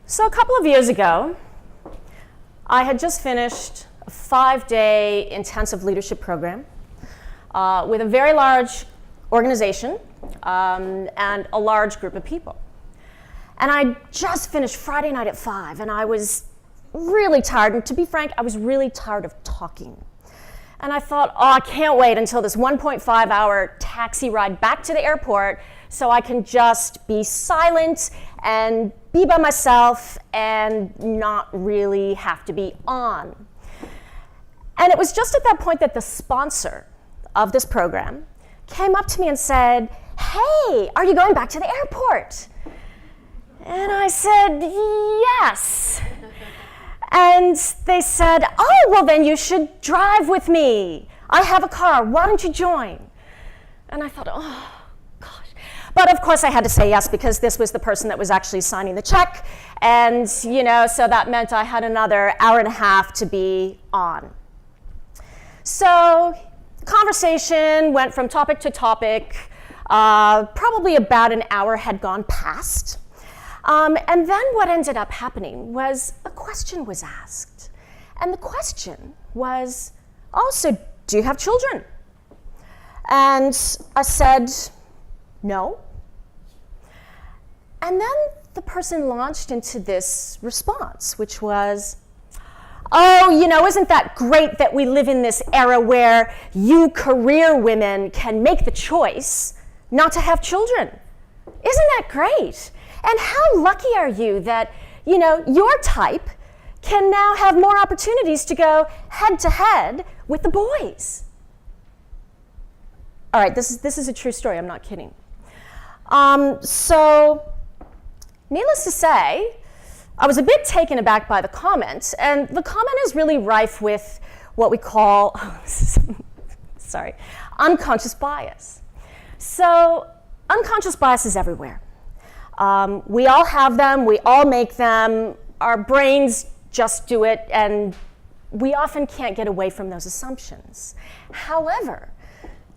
So a couple of years ago, I had just finished a 5-day intensive leadership program with a very large organization and a large group of people. And I just finished Friday night at 5, and I was really tired. And to be frank, I was really tired of talking. And I thought, I can't wait until this 1.5-hour taxi ride back to the airport so I can just be silent and be by myself and not really have to be on. And it was just at that point that the sponsor of this program came up to me and said, "Hey, are you going back to the airport?" And I said, "Yes." And they said, "Oh, well then you should drive with me. I have a car, why don't you join?" And I thought, oh gosh. But of course I had to say yes because this was the person that was actually signing the check. And so that meant I had another hour and a half to be on. So the conversation went from topic to topic. Probably about an hour had gone past. And then what ended up happening was a question was asked. And the question was, "Oh, so do you have children?" And I said, "No." And then the person launched into this response, which was, "Oh, isn't that great that we live in this era where you career women can make the choice not to have children? Isn't that great? And how lucky are you that, your type can now have more opportunities to go head to head with the boys?" All right, this is a true story, I'm not kidding. So, needless to say, I was a bit taken aback by the comment, and the comment is really rife with what we call, unconscious bias. So, unconscious bias is everywhere. We all have them, we all make them, our brains just do it, and we often can't get away from those assumptions. However,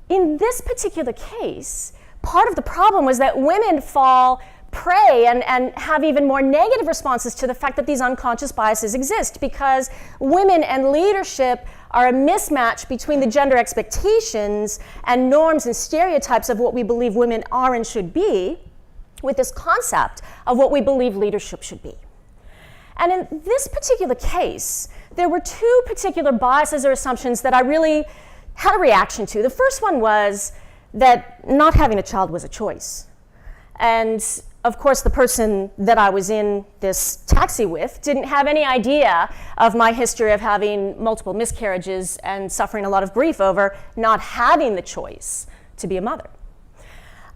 in this particular case, part of the problem was that women fall prey and have even more negative responses to the fact that these unconscious biases exist, because women and leadership are a mismatch between the gender expectations and norms and stereotypes of what we believe women are and should be, with this concept of what we believe leadership should be. And in this particular case, there were two particular biases or assumptions that I really had a reaction to. The first one was that not having a child was a choice. And of course, the person that I was in this taxi with didn't have any idea of my history of having multiple miscarriages and suffering a lot of grief over not having the choice to be a mother.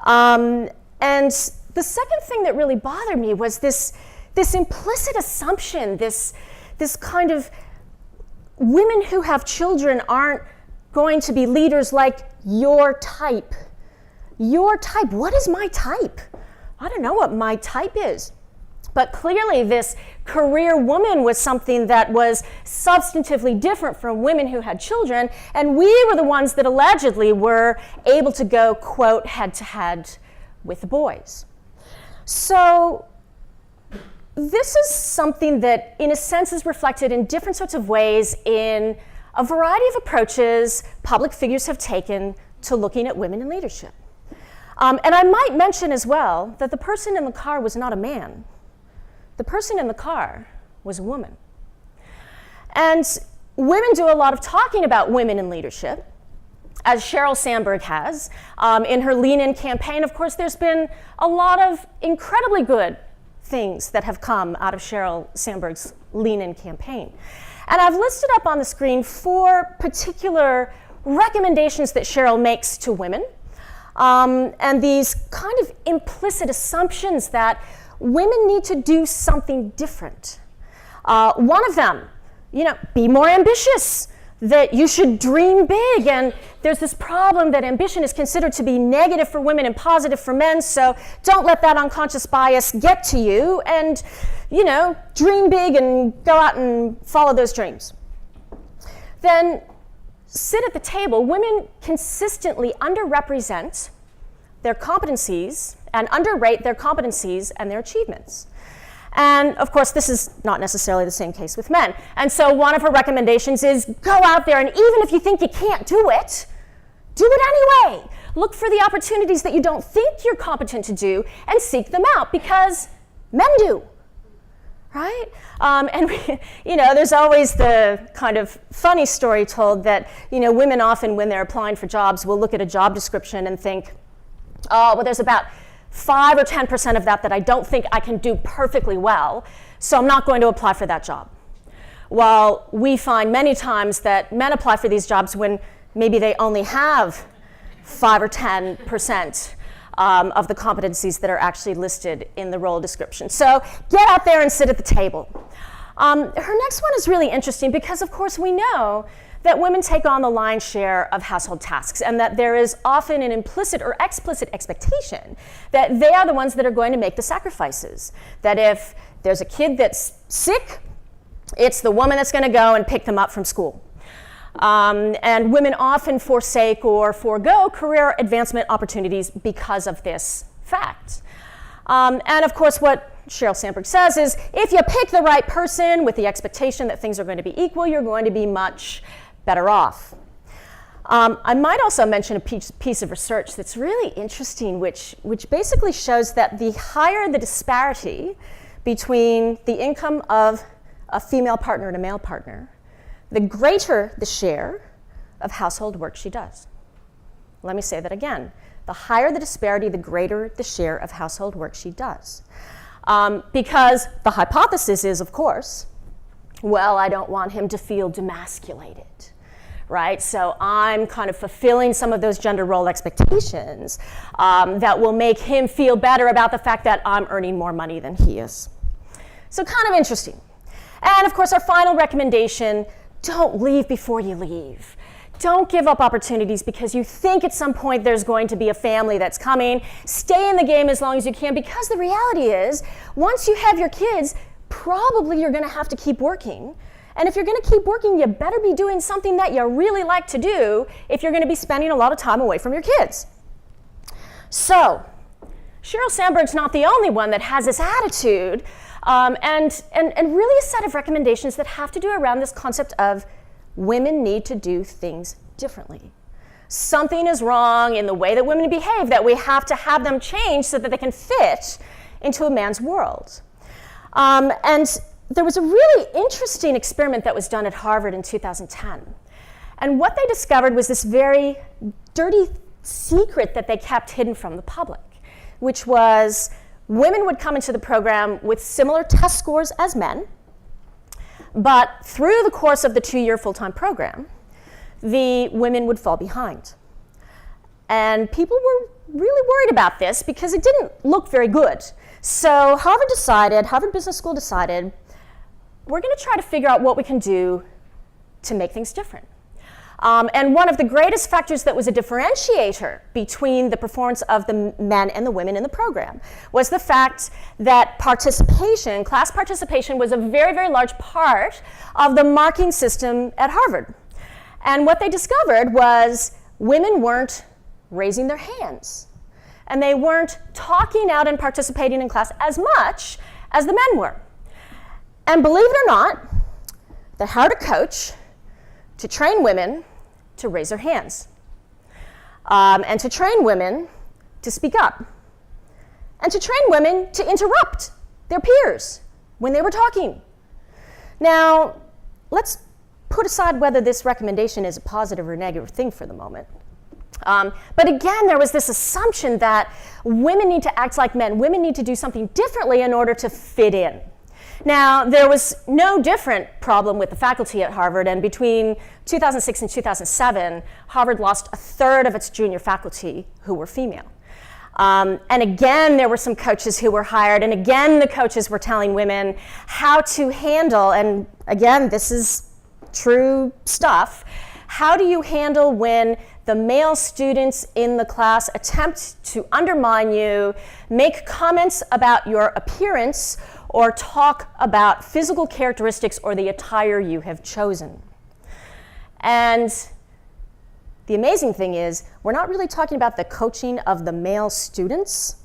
And the second thing that really bothered me was this implicit assumption, this kind of women who have children aren't going to be leaders like your type. Your type, what is my type? I don't know what my type is. But clearly this career woman was something that was substantively different from women who had children, and we were the ones that allegedly were able to go, quote, head to head with the boys. So this is something that, in a sense, is reflected in different sorts of ways in a variety of approaches public figures have taken to looking at women in leadership. And I might mention as well that the person in the car was not a man. The person in the car was a woman. And women do a lot of talking about women in leadership, as Sheryl Sandberg has. In her Lean In campaign, of course, there's been a lot of incredibly good things that have come out of Sheryl Sandberg's Lean In campaign. And I've listed up on the screen 4 particular recommendations that Sheryl makes to women, and these kind of implicit assumptions that women need to do something different. One of them, be more ambitious, that you should dream big, and there's this problem that ambition is considered to be negative for women and positive for men, so don't let that unconscious bias get to you, and dream big and go out and follow those dreams. Then sit at the table. Women consistently underrepresent their competencies and underrate their competencies and their achievements. And of course, this is not necessarily the same case with men. And so one of her recommendations is go out there, and even if you think you can't do it anyway. Look for the opportunities that you don't think you're competent to do and seek them out, because men do, right? There's always the kind of funny story told that, women often, when they're applying for jobs, will look at a job description and think, oh, well, there's about 5 or 10% of that I don't think I can do perfectly well, so I'm not going to apply for that job. While we find many times that men apply for these jobs when maybe they only have 5 or 10% of the competencies that are actually listed in the role description. So get out there and sit at the table. Her next one is really interesting because, of course, we know that women take on the lion's share of household tasks, and that there is often an implicit or explicit expectation that they are the ones that are going to make the sacrifices. That if there's a kid that's sick, it's the woman that's going to go and pick them up from school. And women often forsake or forego career advancement opportunities because of this fact. And of course, what Sheryl Sandberg says is, if you pick the right person with the expectation that things are going to be equal, you're going to be much better off. I might also mention a piece of research that's really interesting, which basically shows that the higher the disparity between the income of a female partner and a male partner, the greater the share of household work she does. Let me say that again. The higher the disparity, the greater the share of household work she does. Because the hypothesis is, of course, well, I don't want him to feel demasculated, right? So I'm kind of fulfilling some of those gender role expectations that will make him feel better about the fact that I'm earning more money than he is. So kind of interesting. And of course, our final recommendation, don't leave before you leave. Don't give up opportunities because you think at some point there's going to be a family that's coming. Stay in the game as long as you can, because the reality is, once you have your kids, probably you're going to have to keep working. And if you're going to keep working, you better be doing something that you really like to do if you're going to be spending a lot of time away from your kids. So, Sheryl Sandberg's not the only one that has this attitude, and really a set of recommendations that have to do around this concept of women need to do things differently. Something is wrong in the way that women behave that we have to have them change so that they can fit into a man's world. And there was a really interesting experiment that was done at Harvard in 2010. And what they discovered was this very dirty secret that they kept hidden from the public, which was women would come into the program with similar test scores as men, but through the course of the 2-year full-time program, the women would fall behind. And people were really worried about this because it didn't look very good. So Harvard Business School decided, we're going to try to figure out what we can do to make things different. And one of the greatest factors that was a differentiator between the performance of the men and the women in the program was the fact that participation, class participation, was a very, very large part of the marking system at Harvard. And what they discovered was women weren't raising their hands, and they weren't talking out and participating in class as much as the men were. And believe it or not, they hired a coach to train women to raise their hands, and to train women to speak up, and to train women to interrupt their peers when they were talking. Now, let's put aside whether this recommendation is a positive or negative thing for the moment. But again, there was this assumption that women need to act like men. Women need to do something differently in order to fit in. Now, there was no different problem with the faculty at Harvard, and between 2006 and 2007, Harvard lost a third of its junior faculty who were female. And again, there were some coaches who were hired, and again, the coaches were telling women how to handle, and again, this is true stuff, how do you handle when the male students in the class attempt to undermine you, make comments about your appearance, or talk about physical characteristics or the attire you have chosen. And the amazing thing is, we're not really talking about the coaching of the male students.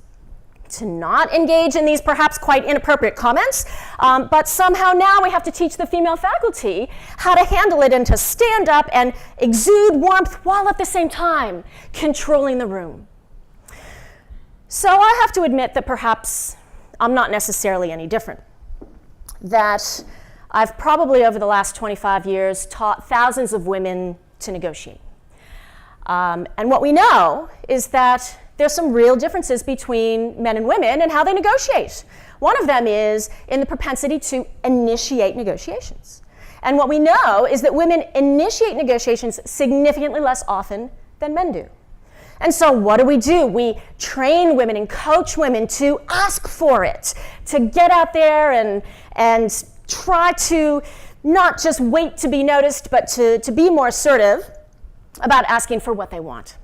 to not engage in these perhaps quite inappropriate comments, but somehow now we have to teach the female faculty how to handle it and to stand up and exude warmth while at the same time controlling the room. So I have to admit that perhaps I'm not necessarily any different. That I've probably over the last 25 years taught thousands of women to negotiate. And what we know is that there's some real differences between men and women and how they negotiate. One of them is in the propensity to initiate negotiations. And what we know is that women initiate negotiations significantly less often than men do. And so what do? We train women and coach women to ask for it, to get out there and try to not just wait to be noticed, but to be more assertive about asking for what they want.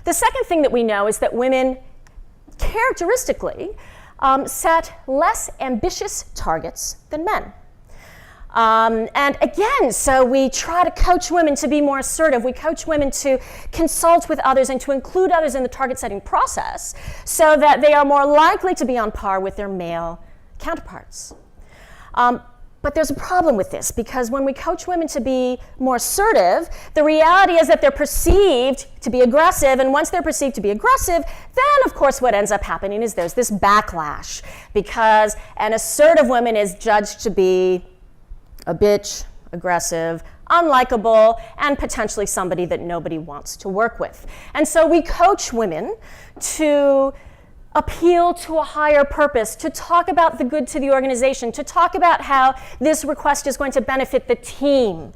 The second thing that we know is that women characteristically set less ambitious targets than men. And again, so we try to coach women to be more assertive. We coach women to consult with others and to include others in the target setting process so that they are more likely to be on par with their male counterparts. But there's a problem with this, because when we coach women to be more assertive, the reality is that they're perceived to be aggressive, and once they're perceived to be aggressive, then of course what ends up happening is there's this backlash, because an assertive woman is judged to be a bitch, aggressive, unlikable, and potentially somebody that nobody wants to work with. And so we coach women to appeal to a higher purpose, to talk about the good to the organization, to talk about how this request is going to benefit the team,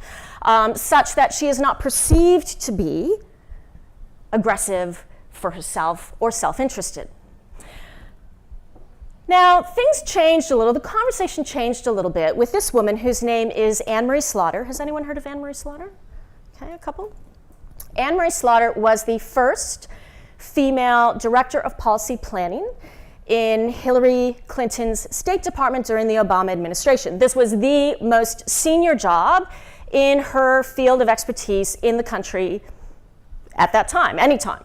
such that she is not perceived to be aggressive for herself or self-interested. Now, things changed a little. The conversation changed a little bit with this woman whose name is Anne-Marie Slaughter. Has anyone heard of Anne-Marie Slaughter? Okay, a couple. Anne-Marie Slaughter was the first female director of policy planning in Hillary Clinton's State Department during the Obama administration. This was the most senior job in her field of expertise in the country at that time, anytime.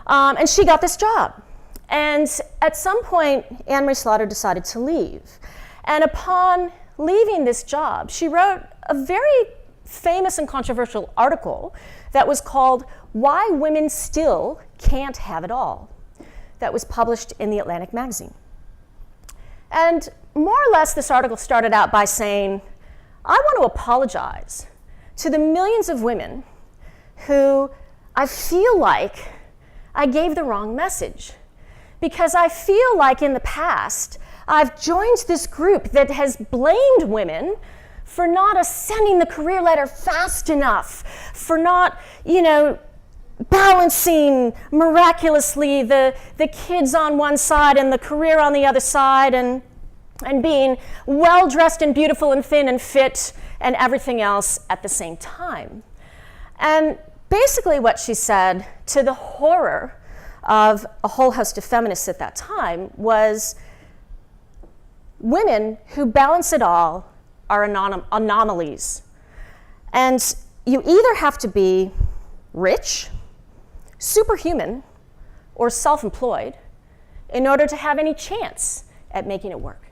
And she got this job. And at some point, Anne-Marie Slaughter decided to leave. And upon leaving this job, she wrote a very famous and controversial article that was called "Why Women Still Can't Have It All," that was published in the Atlantic magazine. And more or less, this article started out by saying, I want to apologize to the millions of women who I feel like I gave the wrong message, because I feel like in the past I've joined this group that has blamed women for not ascending the career ladder fast enough, for not, balancing miraculously the kids on one side and the career on the other side, and being well-dressed and beautiful and thin and fit and everything else at the same time. And basically what she said, to the horror of a whole host of feminists at that time, was women who balance it all are anomalies. And you either have to be rich, superhuman, or self-employed in order to have any chance at making it work.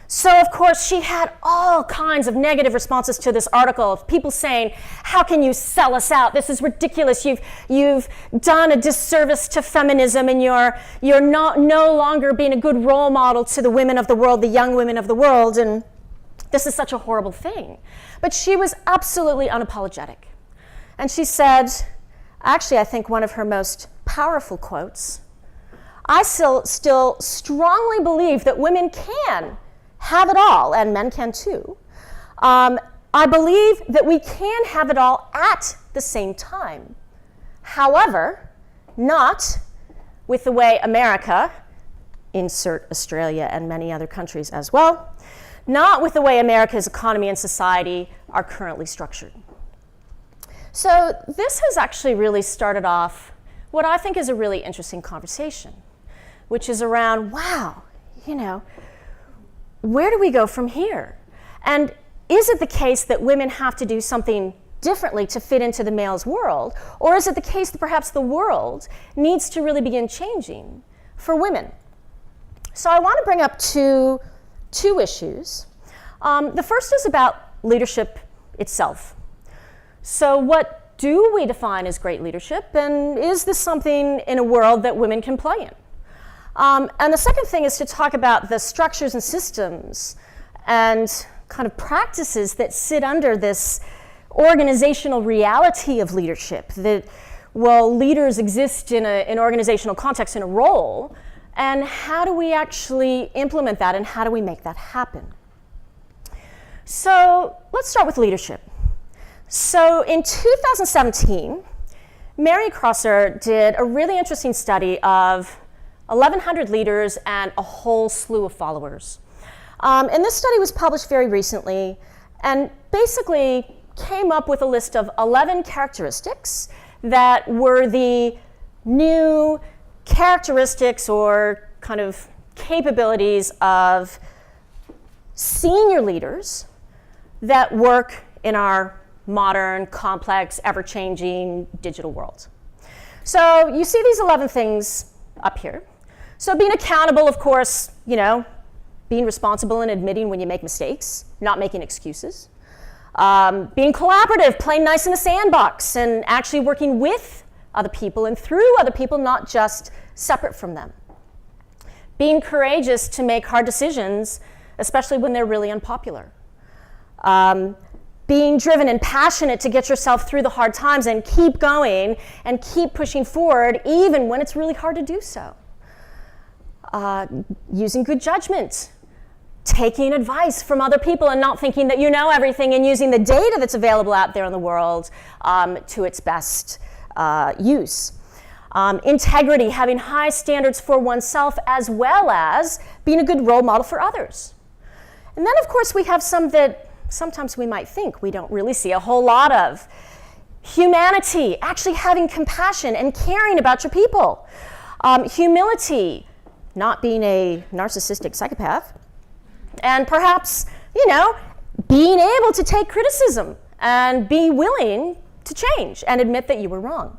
So, of course, she had all kinds of negative responses to this article, of people saying, how can you sell us out? This is ridiculous. You've done a disservice to feminism, and you're no longer being a good role model to the women of the world, the young women of the world, and this is such a horrible thing. But she was absolutely unapologetic. And she said, actually, I think one of her most powerful quotes, I still strongly believe that women can have it all, and men can too. I believe that we can have it all at the same time. However, not with the way America, insert Australia and many other countries as well, not with the way America's economy and society are currently structured. So this has actually really started off what I think is a really interesting conversation, which is around, wow, where do we go from here? And is it the case that women have to do something differently to fit into the male's world? Or is it the case that perhaps the world needs to really begin changing for women. So I want to bring up two issues. The first is about leadership itself. So what do we define as great leadership, and is this something in a world that women can play in? And the second thing is to talk about the structures and systems and kind of practices that sit under this organizational reality of leadership, that, well, leaders exist in an organizational context, in a role, and how do we actually implement that, and how do we make that happen? So let's start with leadership. So in 2017, Mary Crosser did a really interesting study of 1,100 leaders and a whole slew of followers. And this study was published very recently and basically came up with a list of 11 characteristics that were the new characteristics or kind of capabilities of senior leaders that work in our modern, complex, ever-changing digital world. So you see these 11 things up here. So being accountable, of course, being responsible and admitting when you make mistakes, not making excuses. Being collaborative, playing nice in the sandbox, and actually working with other people and through other people, not just separate from them. Being courageous to make hard decisions, especially when they're really unpopular. Being driven and passionate to get yourself through the hard times and keep going and keep pushing forward even when it's really hard to do so. Using good judgment, taking advice from other people and not thinking that you know everything, and using the data that's available out there in the world to its best use. Integrity, having high standards for oneself as well as being a good role model for others. And then, of course, we have some that sometimes we might think we don't really see a whole lot of. Humanity, actually having compassion and caring about your people. Humility, not being a narcissistic psychopath. And perhaps, being able to take criticism and be willing to change and admit that you were wrong.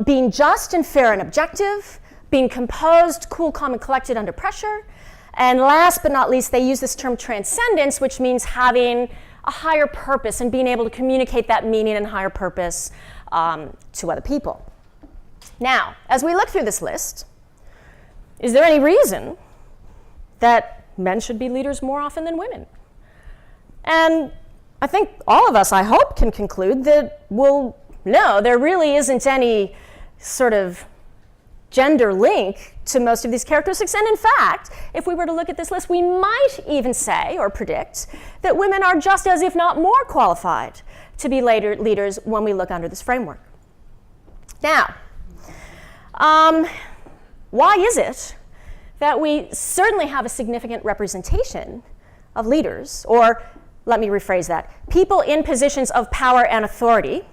Being just and fair and objective. Being composed, cool, calm, and collected under pressure. And last but not least, they use this term transcendence, which means having a higher purpose and being able to communicate that meaning and higher purpose to other people. Now, as we look through this list, is there any reason that men should be leaders more often than women? And I think all of us, I hope, can conclude that, well, no, there really isn't any sort of gender link to most of these characteristics. And in fact, if we were to look at this list, we might even say or predict that women are just as, if not more, qualified to be leaders when we look under this framework. Now, why is it that we certainly have a significant representation of leaders, or let me rephrase that, people in positions of power and authority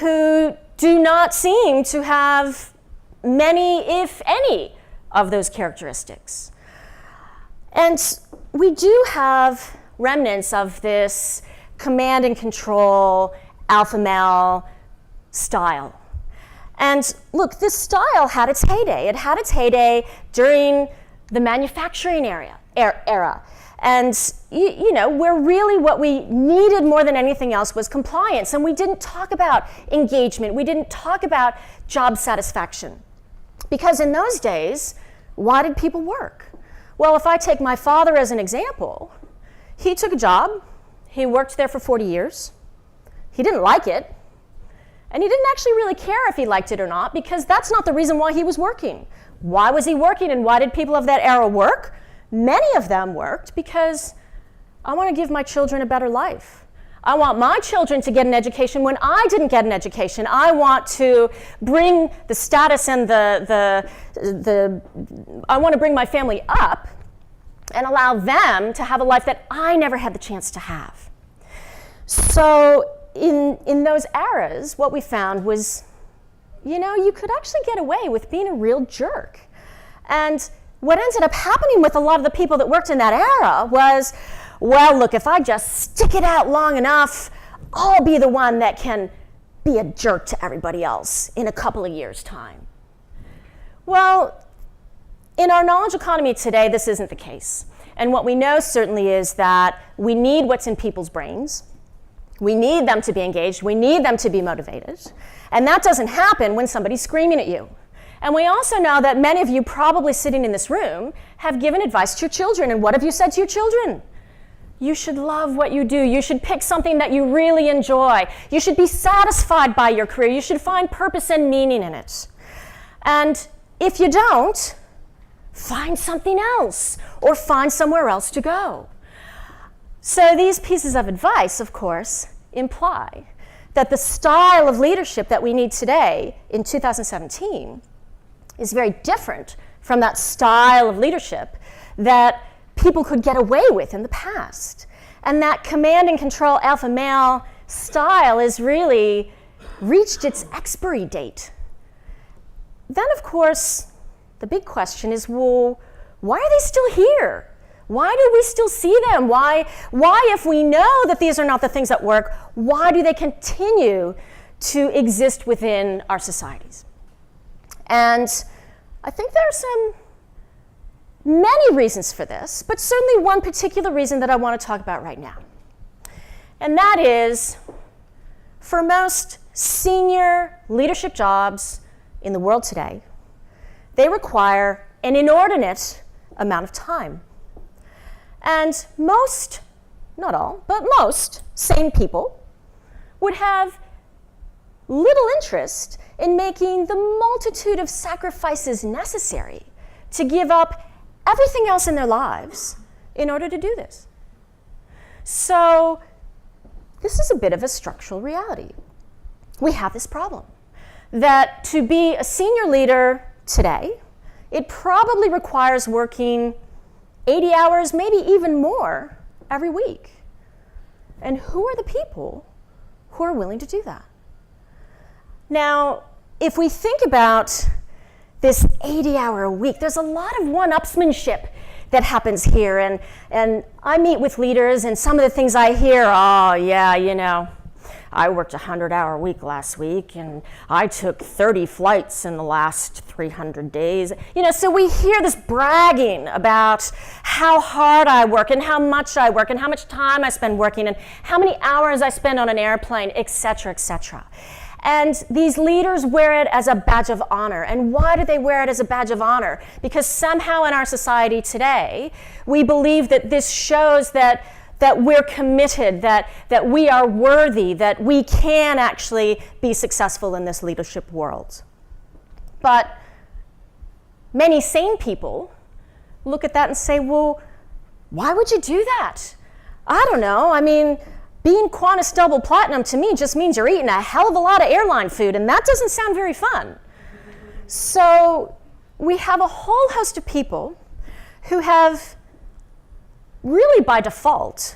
who do not seem to have many, if any, of those characteristics? And we do have remnants of this command and control, alpha male style. And look, this style had its heyday. It had its heyday during the manufacturing era. And where really what we needed more than anything else was compliance. And we didn't talk about engagement. We didn't talk about job satisfaction. Because in those days, why did people work? Well, if I take my father as an example, he took a job. He worked there for 40 years. He didn't like it. And he didn't actually really care if he liked it or not, because that's not the reason why he was working. Why was he working, and why did people of that era work? Many of them worked because I want to give my children a better life. I want my children to get an education when I didn't get an education. I want to bring the status and I want to bring my family up and allow them to have a life that I never had the chance to have. So in those eras, what we found was, you could actually get away with being a real jerk. And what ended up happening with a lot of the people that worked in that era was, well, look, if I just stick it out long enough, I'll be the one that can be a jerk to everybody else in a couple of years' time. Well, in our knowledge economy today, this isn't the case. And what we know certainly is that we need what's in people's brains. We need them to be engaged. We need them to be motivated. And that doesn't happen when somebody's screaming at you. And we also know that many of you probably sitting in this room have given advice to your children. And what have you said to your children? You should love what you do. You should pick something that you really enjoy. You should be satisfied by your career. You should find purpose and meaning in it. And if you don't, find something else or find somewhere else to go. So these pieces of advice, of course, imply that the style of leadership that we need today in 2017 is very different from that style of leadership that people could get away with in the past. And that command and control alpha male style has really reached its expiry date. Then, of course, the big question is, well, why are they still here? Why do we still see them? Why, if we know that these are not the things that work, why do they continue to exist within our societies? And I think there are many reasons for this, but certainly one particular reason that I want to talk about right now. And that is, for most senior leadership jobs in the world today, they require an inordinate amount of time. And most, not all, but most sane people would have little interest in making the multitude of sacrifices necessary to give up everything else in their lives in order to do this. So this is a bit of a structural reality. We have this problem that to be a senior leader today, it probably requires working 80 hours, maybe even more, every week. And who are the people who are willing to do that? Now, if we think about this 80-hour a week, there's a lot of one-upsmanship that happens here. And I meet with leaders, and some of the things I hear, oh, yeah, you know, I worked a 100-hour week last week, and I took 30 flights in the last 300 days. You know, so we hear this bragging about how hard I work and how much I work and how much time I spend working and how many hours I spend on an airplane, et cetera, et cetera. And these leaders wear it as a badge of honor. And why do they wear it as a badge of honor? Because somehow in our society today, we believe that this shows that we're committed, that we are worthy, that we can actually be successful in this leadership world. But many sane people look at that and say, well, why would you do that? I don't know. I mean, being Qantas double platinum to me just means you're eating a hell of a lot of airline food, and that doesn't sound very fun. So we have a whole host of people who have really by default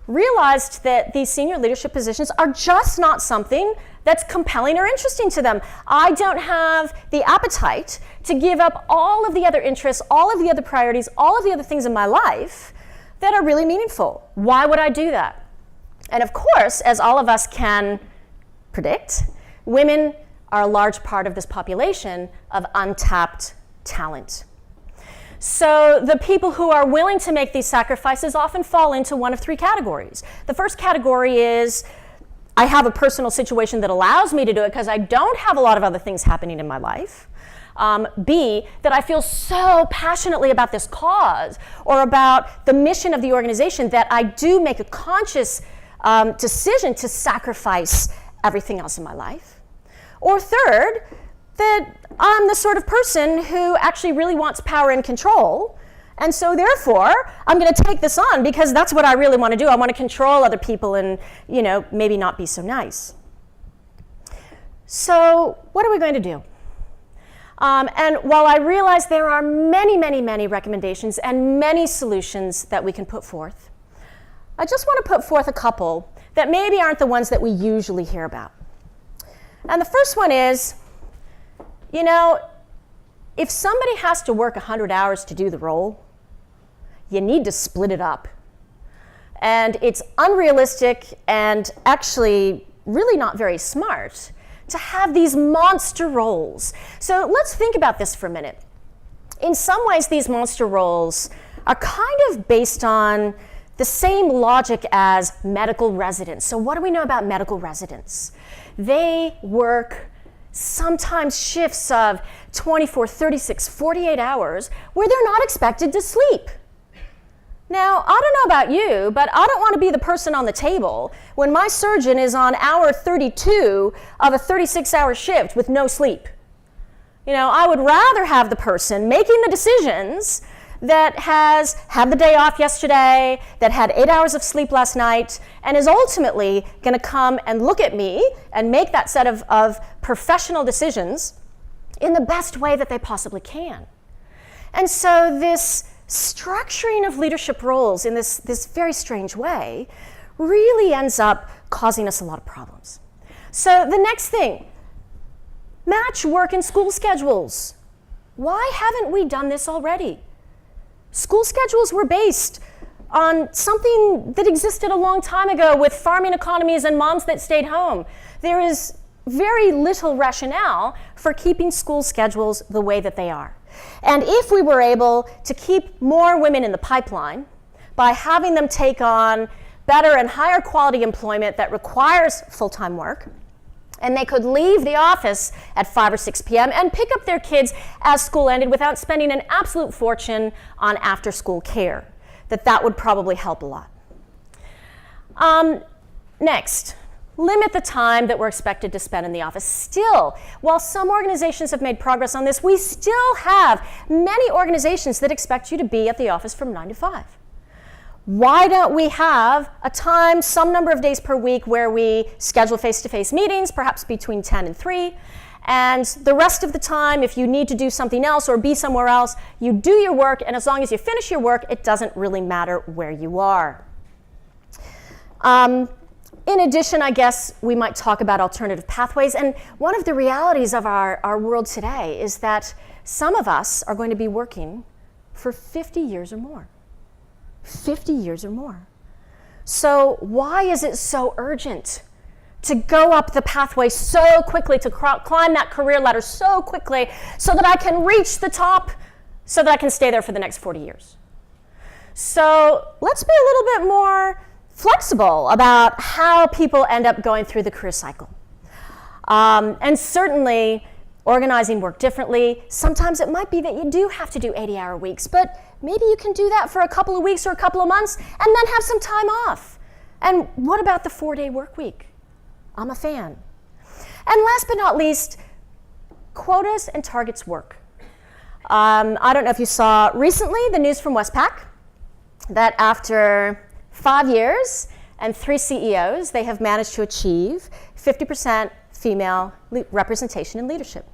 realized that these senior leadership positions are just not something that's compelling or interesting to them. I don't have the appetite to give up all of the other interests, all of the other priorities, all of the other things in my life that are really meaningful. Why would I do that? And of course, as all of us can predict, women are a large part of this population of untapped talent. So the people who are willing to make these sacrifices often fall into one of three categories. The first category is, I have a personal situation that allows me to do it because I don't have a lot of other things happening in my life. B, that I feel so passionately about this cause or about the mission of the organization that I do make a conscious decision to sacrifice everything else in my life. Or third, that I'm the sort of person who actually really wants power and control, and so therefore I'm going to take this on because that's what I really want to do. I want to control other people and, you know, maybe not be so nice. So what are we going to do? And while I realize there are many, many, many recommendations and many solutions that we can put forth, I just want to put forth a couple that maybe aren't the ones that we usually hear about. And the first one is, you know, if somebody has to work 100 hours to do the role, you need to split it up. And it's unrealistic and actually really not very smart to have these monster roles. So let's think about this for a minute. In some ways, these monster roles are kind of based on the same logic as medical residents. So what do we know about medical residents? They work sometimes shifts of 24, 36, 48 hours where they're not expected to sleep. Now, I don't know about you, but I don't want to be the person on the table when my surgeon is on hour 32 of a 36-hour shift with no sleep. I would rather have the person making the decisions that has had the day off yesterday, that had 8 hours of sleep last night, and is ultimately going to come and look at me and make that set of professional decisions in the best way that they possibly can. And so this structuring of leadership roles in this very strange way really ends up causing us a lot of problems. So the next thing, match work and school schedules. Why haven't we done this already? School schedules were based on something that existed a long time ago with farming economies and moms that stayed home. There is very little rationale for keeping school schedules the way that they are. And if we were able to keep more women in the pipeline by having them take on better and higher quality employment that requires full-time work, and they could leave the office at 5 or 6 p.m. and pick up their kids as school ended without spending an absolute fortune on after-school care, that would probably help a lot. Next, limit the time that we're expected to spend in the office. Still, while some organizations have made progress on this, we still have many organizations that expect you to be at the office from 9 to 5. Why don't we have a time, some number of days per week, where we schedule face-to-face meetings, perhaps between 10 and 3, and the rest of the time, if you need to do something else or be somewhere else, you do your work, and as long as you finish your work, it doesn't really matter where you are. In addition, I guess we might talk about alternative pathways, and one of the realities of our world today is that some of us are going to be working for 50 years or more. 50 years or more. So why is it so urgent to go up the pathway so quickly, to climb that career ladder so quickly so that I can reach the top, so that I can stay there for the next 40 years? So let's be a little bit more flexible about how people end up going through the career cycle. And certainly organizing work differently. Sometimes it might be that you do have to do 80-hour weeks, but maybe you can do that for a couple of weeks or a couple of months and then have some time off. And what about the 4-day work week? I'm a fan. And last but not least, quotas and targets work. I don't know if you saw recently the news from Westpac that after 5 years and 3 CEOs, they have managed to achieve 50% female representation in leadership.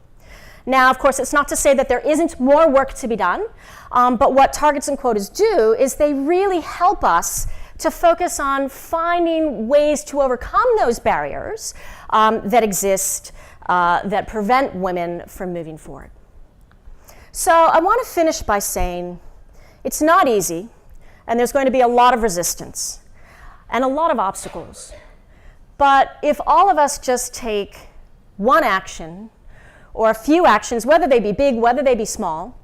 Now, of course, it's not to say that there isn't more work to be done, but what targets and quotas do is they really help us to focus on finding ways to overcome those barriers that exist that prevent women from moving forward. So I want to finish by saying it's not easy, and there's going to be a lot of resistance and a lot of obstacles. But if all of us just take one action or a few actions, whether they be big, whether they be small,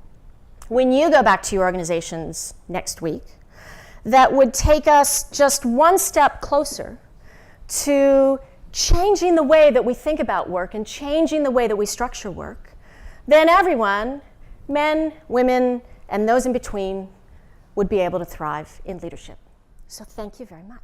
when you go back to your organizations next week, that would take us just one step closer to changing the way that we think about work and changing the way that we structure work, then everyone, men, women, and those in between, would be able to thrive in leadership. So thank you very much.